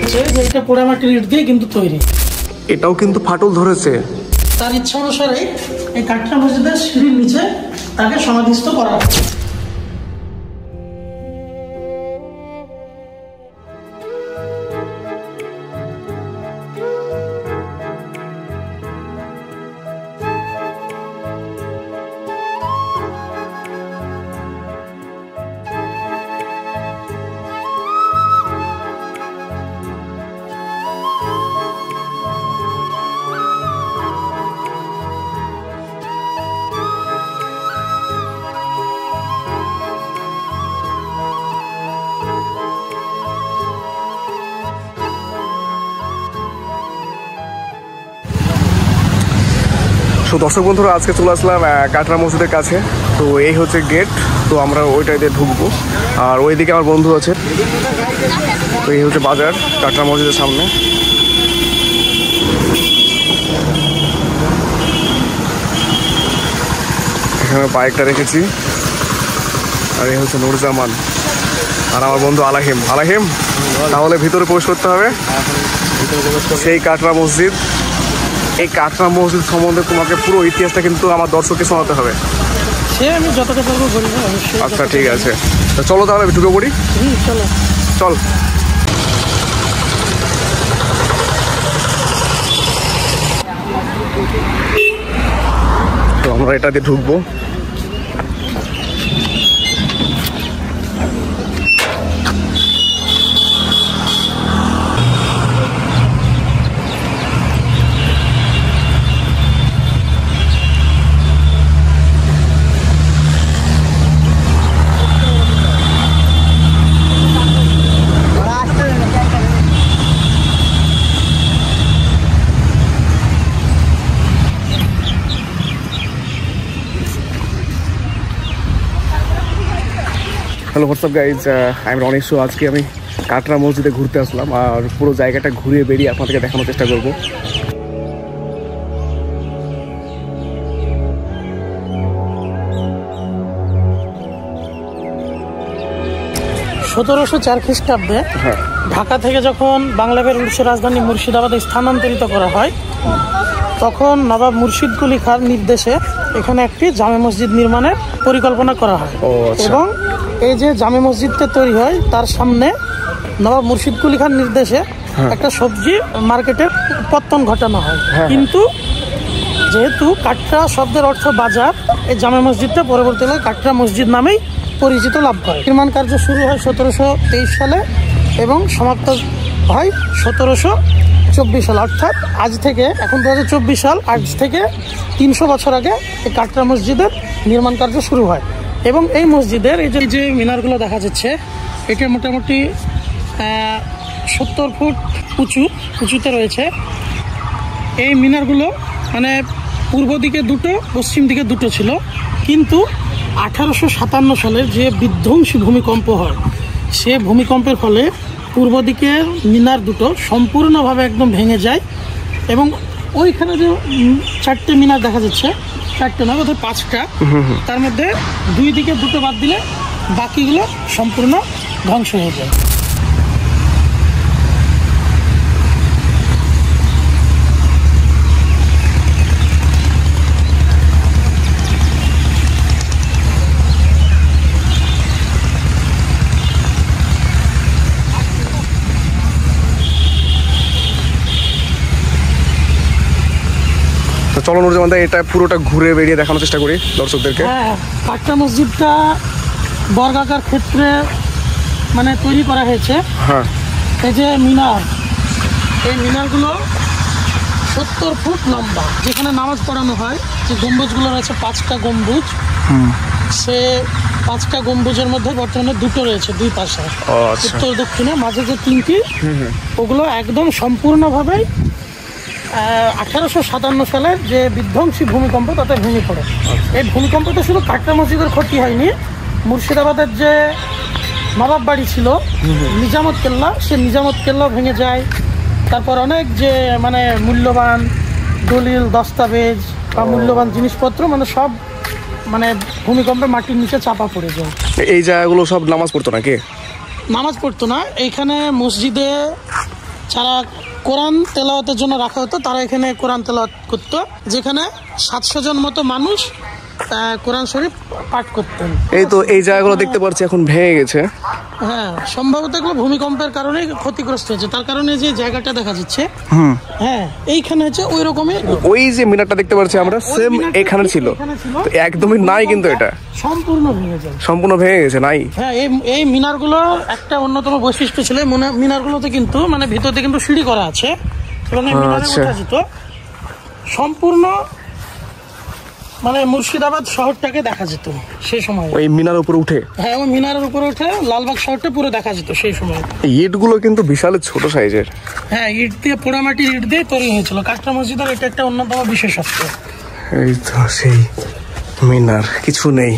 হচ্ছে যে এটা পোড়ামাটির ইট দিয়ে কিন্তু তৈরি। এটাও কিন্তু ফাটল ধরেছে। তার ইচ্ছা অনুসারে এই কাটরা মসজিদের সিঁড়ির নিচে তাকে সমাধিস্থ করা হচ্ছে। তো দর্শক বন্ধুরা, আজকে চলে আসলাম কাটরা মসজিদের কাছে। তো এই হচ্ছে গেট, তো আমরা ওইটাই দিয়ে ঢুকবো। আর ওইদিকে আমার বন্ধু আছে। তো এই হচ্ছে বাজার কাটরা মসজিদের সামনে। এখানে বাইকটা রেখেছি। আর এই হচ্ছে নুরজামান আর আমার বন্ধু আলাহিম। আলাহিম, তাহলে ভিতরে প্রবেশ করতে হবে সেই কাটরা মসজিদ। এই কাটরা মসজিদ সম্বন্ধে তোমাকে পুরো ইতিহাসটা কিন্তু আমার দর্শককে শোনাতে হবে। সে আমি যতটা পারবো বলবো। আচ্ছা ঠিক আছে, তো চলো তাহলে ঢুকে পড়ি। চলো চল। তো আমরা এটাতে ঢুকবো। হ্যালো হোয়াটসঅ্যাপ গাইজ, আমি রনিক। শো আজকে আমি কাটরা মসজিদে ঘুরতে আসলাম আর পুরো জায়গাটা ঘুরিয়ে বেরিয়ে আপনাদেরকে দেখানোর চেষ্টা করব। 1704 খ্রিস্টাব্দে ঢাকা থেকে যখন বাংলাদেশের উড়িষ্যার রাজধানী মুর্শিদাবাদে স্থানান্তরিত করা হয়, তখন নবাব মুর্শিদ কুলি খাঁর নির্দেশে এখানে একটি জামে মসজিদ নির্মাণের পরিকল্পনা করা হয়। এবং এই যে জামে মসজিদটা তৈরি হয় তার সামনে নবাব মুর্শিদ কুলি খাঁর নির্দেশে একটা সবজি মার্কেটের পত্তন ঘটানো হয়। কিন্তু যেহেতু কাটরা শব্দের অর্থ বাজার, এই জামে মসজিদটা পরবর্তীকালে কাটরা মসজিদ নামেই পরিচিত লাভ করে। নির্মাণ কার্য শুরু হয় 1723 সালে এবং সমাপ্ত হয় 1724 সাল। অর্থাৎ আজ থেকে, এখন 2024 সাল, আজ থেকে 300 বছর আগে এই কাটরা মসজিদের নির্মাণ কার্য শুরু হয়। এবং এই মসজিদের এই যে মিনারগুলো দেখা যাচ্ছে, এটা মোটামুটি 70 ফুট উঁচুতে রয়েছে। এই মিনারগুলো মানে পূর্ব দিকে দুটো, পশ্চিম দিকে দুটো ছিল। কিন্তু 1857 সালের যে বিধ্বংসী ভূমিকম্প হয়, সে ভূমিকম্পের ফলে পূর্ব দিকের মিনার দুটো সম্পূর্ণভাবে একদম ভেঙে যায়। এবং ওইখানে যে 4টে মিনার দেখা যাচ্ছে, 4টে না, বোধহয় 5টা, তার মধ্যে 2 দিকে দুটো বাদ দিলে বাকিগুলো সম্পূর্ণ ধ্বংস হয়ে যায়। চলো নুরজামান দা, এটা পুরোটা ঘুরে বেরিয়ে দেখানোর চেষ্টা করি দর্শকদেরকে। হ্যাঁ, কাটরা মসজিদটা বর্গাকার ক্ষেত্রে মানে তৈরি করা হয়েছে। হ্যাঁ, এই যে মিনার, এই মিনারগুলো 70 ফুট লম্বা। যেখানে নামাজ পড়ানো হয়, যে গম্বুজগুলো রয়েছে 5টা গম্বুজ, সে 5টা গম্বুজের মধ্যে বর্তমানে 2টো রয়েছে, 2 পাশে, উত্তর দক্ষিণে। মাঝে যে 3টি, ওগুলো একদম সম্পূর্ণভাবে 1857 সালের যে বিধ্বংসী ভূমিকম্প তাতে ভেঙে পড়ে। এই ভূমিকম্পতে শুধু কাটরা মসজিদের ক্ষতি হয়নি, মুর্শিদাবাদের যে নবাব বাড়ি ছিল নিজামত কেল্লা, সে নিজামত কেল্লা ভেঙে যায়। তারপর অনেক যে মানে মূল্যবান দলিল, দস্তাবেজ বা মূল্যবান জিনিসপত্র মানে সব মানে ভূমিকম্পে মাটির নিচে চাপা পড়ে যায়। এই জায়গাগুলো সব নামাজ পড়তো নাকি? নামাজ পড়তো না। এইখানে মসজিদে যারা কোরআন তেলাওয়াতের জন্য রাখা হতো তারা এখানে কোরআন তেলাওয়াত করতো, যেখানে 700 জন মতো মানুষ কোরআন শরীফ পাঠ করতেন। এই তো এই জায়গাগুলো দেখতে পাচ্ছি এখন ভেঙে গেছে। হ্যাঁ, সম্ভবত এগুলো ভূমিকম্পের কারণে ক্ষতিগ্রস্ত হয়েছে, তার কারণে যে জায়গাটা দেখা যাচ্ছে হ্যাঁ এইখানে হচ্ছে ওই রকমই। ওই যে মিনারটা দেখতে পাচ্ছি আমরা সেম এখানে ছিল, তো একদমই নাই কিন্তু এটা সম্পূর্ণ ভেঙে যায়, সম্পূর্ণ ভেঙে গেছে নাই। হ্যাঁ, এই মিনারগুলো একটা অন্যতম বৈশিষ্ট্য ছিল। মিনারগুলোতে কিন্তু মানে ভিতরে কিন্তু সিঁড়ি করা আছে এবং এই মিনারে ওঠা যেত সম্পূর্ণ, মানে মুর্শিদাবাদ শহরটাকে দেখা যেত সেই সময়। ওই মিনার উপরে উঠে, হ্যাঁ, ওই মিনারের উপরে উঠে লালবাগ শহরটা পুরো দেখা যেত সেই সময়। ইটগুলো কিন্তু বিশাল ছোট সাইজের। হ্যাঁ, ইট দিয়ে পোড়ামাটির ইট দিয়ে তৈরি হয়েছিল। কাটরা মসজিদের এটা একটা অন্যতম বিশেষত্ব। এই তো সেই মিনার, কিছু নেই।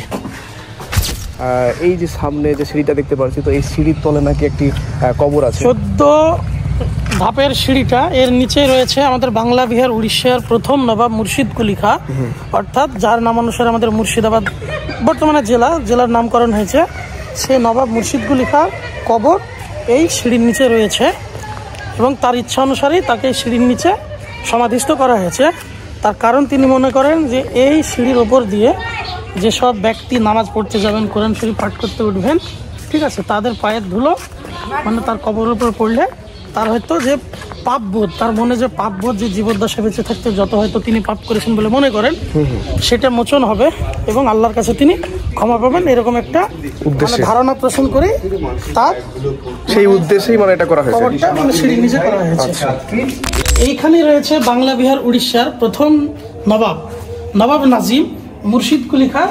এই যে সামনে যে সিঁড়িটা দেখতে পাচ্ছি, তো এই সিঁড়ির তলে নাকি একটি কবর আছে। 14 ধাপের সিঁড়িটা, এর নিচে রয়েছে আমাদের বাংলা বিহার উড়িষ্যার প্রথম নবাব মুর্শিদ কুলি খাঁ, অর্থাৎ যার নামানুসারে আমাদের মুর্শিদাবাদ বর্তমানে জেলার নামকরণ হয়েছে, সে নবাব মুর্শিদ কুলি খাঁ কবর এই সিঁড়ির নিচে রয়েছে এবং তার ইচ্ছা অনুসারেই তাকে সিঁড়ির নিচে সমাধিস্থ করা হয়েছে। তার কারণ তিনি মনে করেন যে এই সিঁড়ির ওপর দিয়ে যেসব ব্যক্তি নামাজ পড়তে যাবেন, কোরআন শরীফ পাঠ করতে উঠবেন, ঠিক আছে, তাদের পায়ের ধুলো মানে তার কবরের উপর পড়লে তার হয়তো যে পাপবোধ, তার মনে যে পাপবোধ, যে জীবদ্দশা বেঁচে থাকতে যত হয়তো তিনি পাপ করেছেন বলে মনে করেন, সেটা মোচন হবে এবং আল্লাহর কাছে তিনি ক্ষমা পাবেন, এরকম একটা ধারণা পোষণ করে তার সেই উদ্দেশ্যেই মানে এটা করা হয়েছে, কবরটা মানে সিঁড়ির নিচে করা হয়েছে। এইখানে রয়েছে বাংলা বিহার উড়িষ্যার প্রথম নবাব নাজিম মুর্শিদ কুলি খাঁ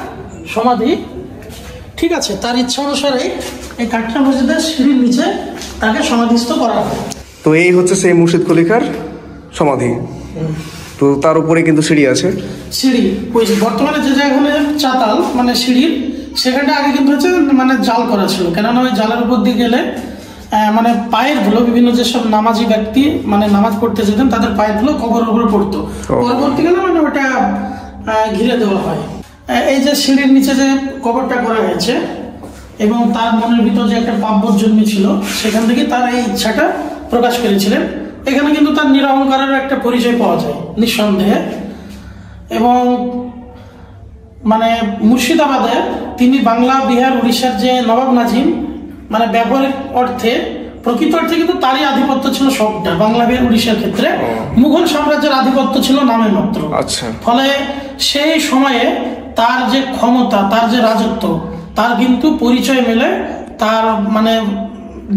সমাধি, ঠিক আছে। তার ইচ্ছা অনুসারে এই কাটরা মসজিদের সিঁড়ির নিচে তাকে সমাধিস্থ করা হয়। তো এই হচ্ছে সেই মুর্শিদ কুলি খাঁর সমাধি। তো তার উপরে কিন্তু সিঁড়ি আছে। সিঁড়ি ওই বর্তমানে যে জায়গায় চাতাল মানে সিঁড়ির, সেখানটা আগে কিন্তু হচ্ছে মানে জাল করা ছিল, কেননা ওই জালের উপর দিয়ে গেলে মানে পায়ের ধুলো, বিভিন্ন যেসব নামাজি ব্যক্তি মানে নামাজ পড়তে যেতেন তাদের পায়ের ধুলো কবরের উপরে পড়তো, পরবর্তীকালে মানে ওটা ঘিরে দেওয়া হয়। এই যে সিঁড়ির নিচে যে কবরটা করা হয়েছে এবং তার মনের ভিতর যে একটা পাপবোধ জন্মেছিল, সেখান থেকে তার এই ইচ্ছাটা প্রকাশ করেছিলেন। এখানে কিন্তু তার নিরহংকারের একটা পরিচয় পাওয়া যায় নিঃসন্দেহে। এবং মানে মুর্শিদাবাদে তিনি বাংলা বিহার উড়িষ্যার যে নবাব নাজিম, মানে ব্যবহারিক অর্থে প্রকৃত অর্থে কিন্তু তারই আধিপত্য ছিল সবটা বাংলা বিহার উড়িষ্যার ক্ষেত্রে, মুঘল সাম্রাজ্যের আধিপত্য ছিল নামে মাত্র। আচ্ছা, ফলে সেই সময়ে তার যে ক্ষমতা, তার যে রাজত্ব, তার কিন্তু পরিচয় মেলে তার মানে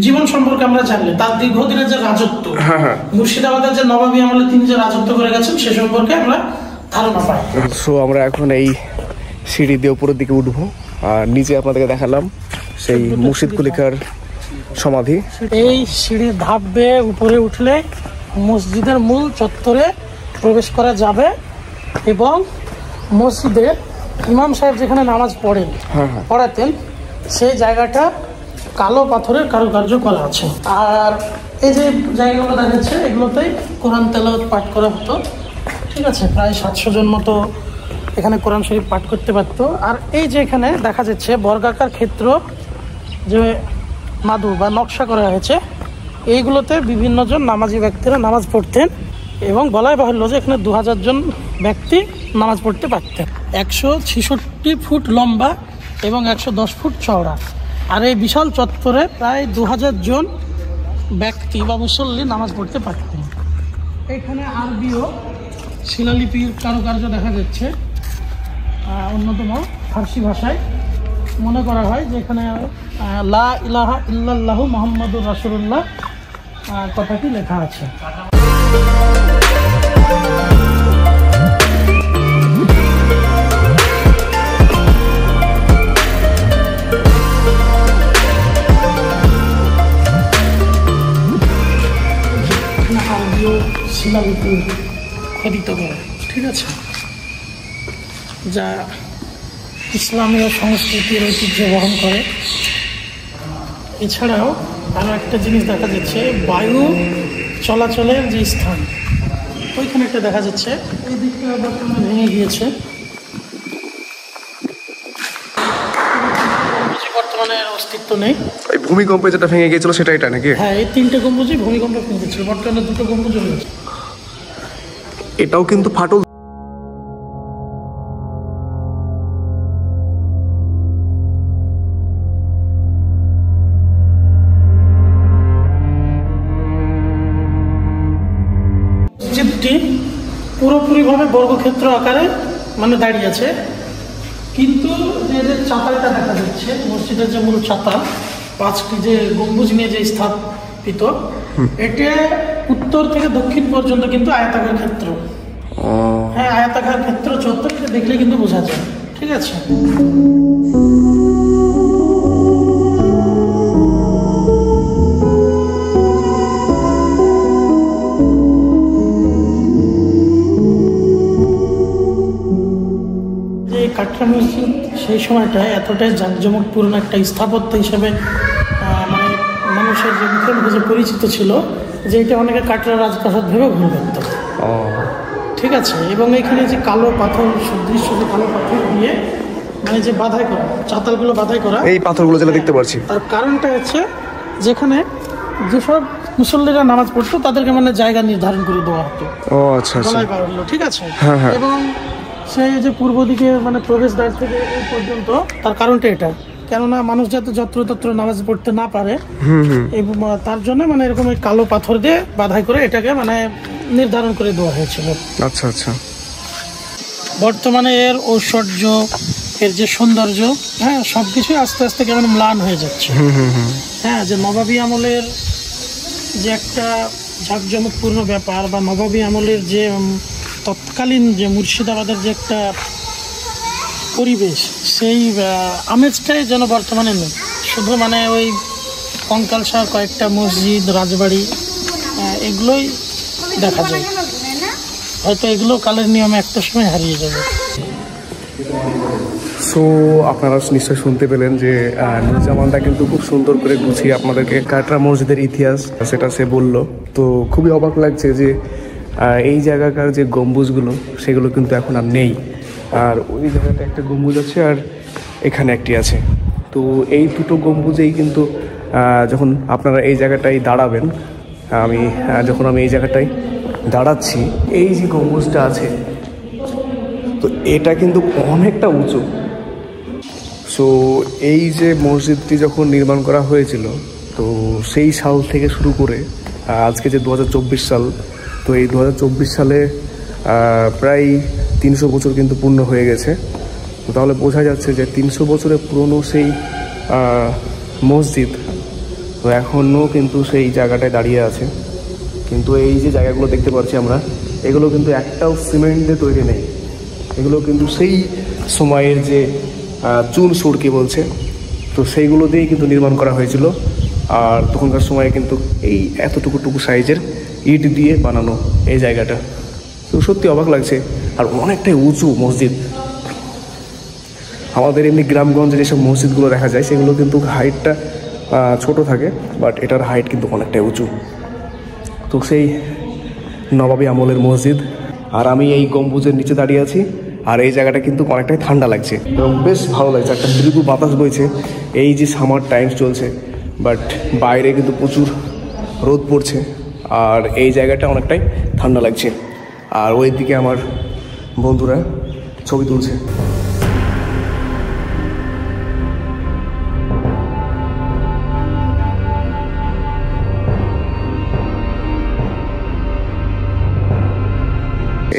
জীবন সম্পর্কে আমরা জানলে তার দীর্ঘদিনের যে রাজত্ব, মুর্শিদাবাদের যে নবাবী আমলে তিনি যে রাজত্ব করে গেছেন সে সম্পর্কে আমরা ধারণা পাই। সো আমরা এখন এই সিঁড়ি দিয়ে উপরের দিকে উঠবো, আর নিচে আপনাদেরকে দেখালাম সেই মুর্শিদ কুলি খাঁর সমাধি। এই সিঁড়ির ধাপ বেয়ে উপরে উঠলে মসজিদের মূল চত্বরে প্রবেশ করা যাবে এবং মসজিদের ইমাম সাহেব যেখানে নামাজ পড়াতেন সেই জায়গাটা কালো পাথরের কারুকার্য করা আছে। আর এই যে জায়গাগুলো দেখা যাচ্ছে এগুলোতেই কোরআন তেলাওয়াত পাঠ করা হতো, ঠিক আছে। প্রায় 700 জন মতো এখানে কোরআন শরীফ পাঠ করতে পারত। আর এই যে এখানে দেখা যাচ্ছে বর্গাকার ক্ষেত্র যে মাদু বা নকশা করা হয়েছে, এইগুলোতে বিভিন্ন জন নামাজি ব্যক্তিরা নামাজ পড়তেন এবং বলাই বাহুল্য যে এখানে 2000 জন ব্যক্তি নামাজ পড়তে পারতেন। 166 ফুট লম্বা এবং 110 ফুট চওড়া। আর এই বিশাল চত্বরে প্রায় 2000 জন ব্যক্তি বা মুসল্লি নামাজ পড়তে পারতেন। এখানে আরবিও শিলালিপির কারুকার্য দেখা যাচ্ছে, অন্যতম ফার্সি ভাষায়। মনে করা হয় যে এখানে লা ইলাহা ইল্লাল্লাহু মুহাম্মাদুর রাসূলুল্লাহ কথাটি লেখা আছে। আরবীয় শিলালিপি খোদিত করে, ঠিক আছে, যা ইসলামীয় সংস্কৃতির ঐতিহ্য বহন করে। এছাড়াও আরও একটা জিনিস দেখা যাচ্ছে, বায়ু চলাচলের যে স্থান, ওইখানে একটা দেখা যাচ্ছে, এই দিকটা বর্তমানে ভেঙে গিয়েছে। বর্তমানে মানে এর অস্তিত্ব নেই। এই ভূমিকম্পে যেটা ভেঙে গিয়েছিল সেটা এটা নাকি? হ্যাঁ, এই 3টে গম্বুজই ভূমিকম্পে ভেঙেছিল, বর্তমানে 2টো গম্বুজ রয়েছে। এটাও কিন্তু ফাটল। মসজিদটি পুরোপুরিভাবে বর্গক্ষেত্র আকারে মানে দাঁড়িয়ে আছে, কিন্তু যে চাতালটা দেখা যাচ্ছে মসজিদের যে মূল চাতাল, 5টি যে গম্বুজ নিয়ে যে স্থাপিত, এটা উত্তর থেকে দক্ষিণ পর্যন্ত কিন্তু আয়তাকার ক্ষেত্র। হ্যাঁ, আয়তাকার ক্ষেত্র চত্বর, এটা দেখলে কিন্তু বোঝা যায়। ঠিক আছে। কাটরা মসজিদ সেই সময়টায় এতটাই জাঁকজমকপূর্ণ একটা স্থাপত্য হিসেবে মানে মানুষের যে মুখে মুখে যে পরিচিত ছিল, যে এটা অনেকে কাটরা রাজপ্রাসাদ ভেবে ভুল করত। ঠিক আছে। এবং এখানে যে কালো পাথর, সুদৃশ্য যে কালো পাথর দিয়ে মানে যে বাধাই করা, চাতালগুলো বাধাই করা, এই পাথরগুলো যেটা দেখতে পাচ্ছি, তার কারণটা হচ্ছে যেখানে যেসব মুসল্লিরা নামাজ পড়তো তাদেরকে মানে জায়গা নির্ধারণ করে দেওয়া হতো। ও আচ্ছা আচ্ছা। গলায় করা হলো। ঠিক আছে। হ্যাঁ হ্যাঁ। এবং সেই যে পূর্ব দিকে মানে প্রবেশদ্বার থেকে এই পর্যন্ত, তার কারণটা এটা, কেননা মানুষ যাতে যত্রতত্র নামাজ পড়তে না পারে, এবং তার জন্য মানে এরকম এই কালো পাথর দিয়ে বাধাই করে এটাকে মানে নির্ধারণ করে দেওয়া হয়েছিল। আচ্ছা আচ্ছা। বর্তমানে এর ঐশ্বর্য, এর যে সৌন্দর্য, হ্যাঁ, সবকিছুই আস্তে আস্তে কেমন ম্লান হয়ে যাচ্ছে। হ্যাঁ, যে নবাবী আমলের যে একটা জাঁকজমকপূর্ণ ব্যাপার, বা নবাবী আমলের যে তৎকালীন যে মুর্শিদাবাদের যে একটা পরিবেশ, সেই আমেজটাই যেন বর্তমানে নেই। শুধু মানে ওই কঙ্কালসার কয়েকটা মসজিদ, রাজবাড়ি, এগুলোই দেখা যায়। হয়তো এগুলো কালের নিয়মে একটা সময় হারিয়ে যাবে। সো আপনারা নিশ্চয়ই শুনতে পেলেন যে নুরজামানটা কিন্তু খুব সুন্দর করে গুছিয়ে আপনাদেরকে কাটরা মসজিদের ইতিহাস সেটা সে বলল। তো খুবই অবাক লাগছে যে এই জায়গাকার যে গম্বুজগুলো সেগুলো কিন্তু এখন আর নেই। আর ওই জায়গাটা একটা গম্বুজ আছে, আর এখানে একটি আছে। তো এই দুটো গম্বুজেই কিন্তু যখন আপনারা এই জায়গাটায় দাঁড়াবেন, যখন আমি এই জায়গাটায় দাঁড়াচ্ছি, এই যে গম্বুজটা আছে, তো এটা কিন্তু অনেকটা উঁচু। সো এই যে মসজিদটি যখন নির্মাণ করা হয়েছিল, তো সেই সাল থেকে শুরু করে আজকে যে 2024 সাল, তো এই 2024 সালে প্রায় 300 বছর কিন্তু পূর্ণ হয়ে গেছে। তো তাহলে বোঝা যাচ্ছে যে 300 বছরের পুরনো সেই মসজিদ তো এখনও কিন্তু সেই জায়গাটায় দাঁড়িয়ে আছে। কিন্তু এই যে জায়গাগুলো দেখতে পাচ্ছি আমরা, এগুলো কিন্তু একটাও সিমেন্ট দিয়ে তৈরি নেই। এগুলো কিন্তু সেই সময়ের যে চুন সুরকি বলছে, তো সেইগুলো দিয়েই কিন্তু নির্মাণ করা হয়েছিল। আর তখনকার সময়ে কিন্তু এই এতটুকু সাইজের ইট দিয়ে বানানো এই জায়গাটা। তো সত্যি অবাক লাগছে। আর অনেকটাই উঁচু মসজিদ। আমাদের এমনি গ্রামগঞ্জে যেসব মসজিদগুলো দেখা যায় সেগুলো কিন্তু হাইটটা ছোট থাকে, বাট এটার হাইট কিন্তু অনেকটাই উঁচু। তো সেই নবাবী আমলের মসজিদ, আর আমি এই গম্বুজের নিচে দাঁড়িয়ে আছি। আর এই জায়গাটা কিন্তু অনেকটাই ঠান্ডা লাগছে এবং বেশ ভালো লাগছে। একটা মৃদু বাতাস বইছে, এই যে সামার টাইম চলছে, বাট বাইরে কিন্তু প্রচুর রোদ পড়ছে। আর এই জায়গাটা অনেকটাই ঠান্ডা লাগছে। আর ওই দিকে আমার বন্ধুরা ছবি তুলছে।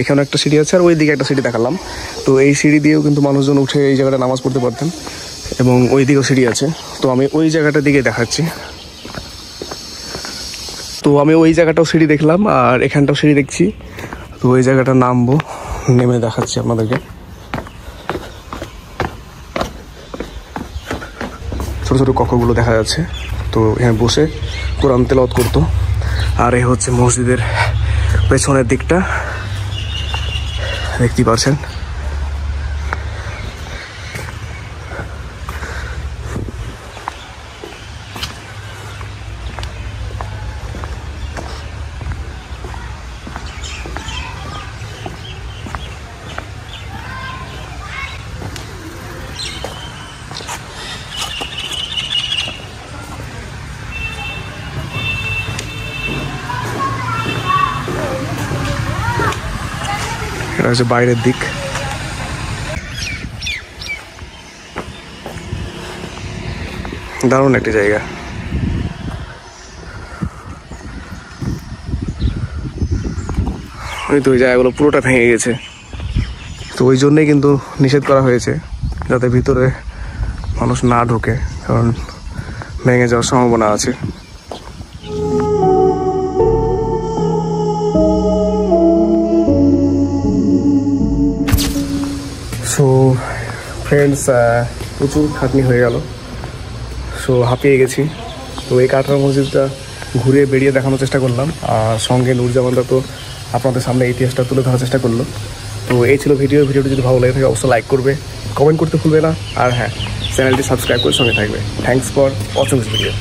এখানে একটা সিঁড়ি আছে, আর ওই দিকে একটা সিঁড়ি দেখালাম। তো এই সিঁড়ি দিয়েও কিন্তু মানুষজন উঠে এই জায়গাটা নামাজ পড়তে পারতেন, এবং ওই দিকেও সিঁড়ি আছে। তো আমি ওই জায়গাটার দিকে দেখাচ্ছি। তো আমি ওই জায়গাটাও সিঁড়ি দেখলাম, আর এখানটাও সিঁড়ি দেখছি। তো ওই জায়গাটা নামবো, নেমে দেখাচ্ছি আপনাদেরকে। ছোটো ছোটো কক্ষগুলো দেখা যাচ্ছে। তো এখানে বসে কোরআন তেলাওয়াত করতো। আর এই হচ্ছে মসজিদের পেছনের দিকটা, দেখতে পাচ্ছেন। এটা হচ্ছে বাইরের দিক। দারুণ একটি জায়গা। ওই তো ওই জায়গাগুলো পুরোটা ভেঙে গেছে, তো ওই জন্যই কিন্তু নিষেধ করা হয়েছে যাতে ভিতরে মানুষ না ঢোকে, কারণ ভেঙে যাওয়ার সম্ভাবনা আছে। সো ফ্রেন্ডস, প্রচুর খাটনি হয়ে গেল, সো হাঁপিয়ে গেছি। তো এই কাটরা মসজিদটা ঘুরে বেরিয়ে দেখানোর চেষ্টা করলাম, আর সঙ্গে নূরজামানরা তো আপনাদের সামনে ইতিহাসটা তুলে ধরার চেষ্টা করলো। তো এই ছিল ভিডিওটি যদি ভালো লাগে থাকে অবশ্যই লাইক করবে, কমেন্ট করতে ভুলবে না, আর হ্যাঁ, চ্যানেলটি সাবস্ক্রাইব করে সঙ্গে থাকবে। Thanks for watching this video.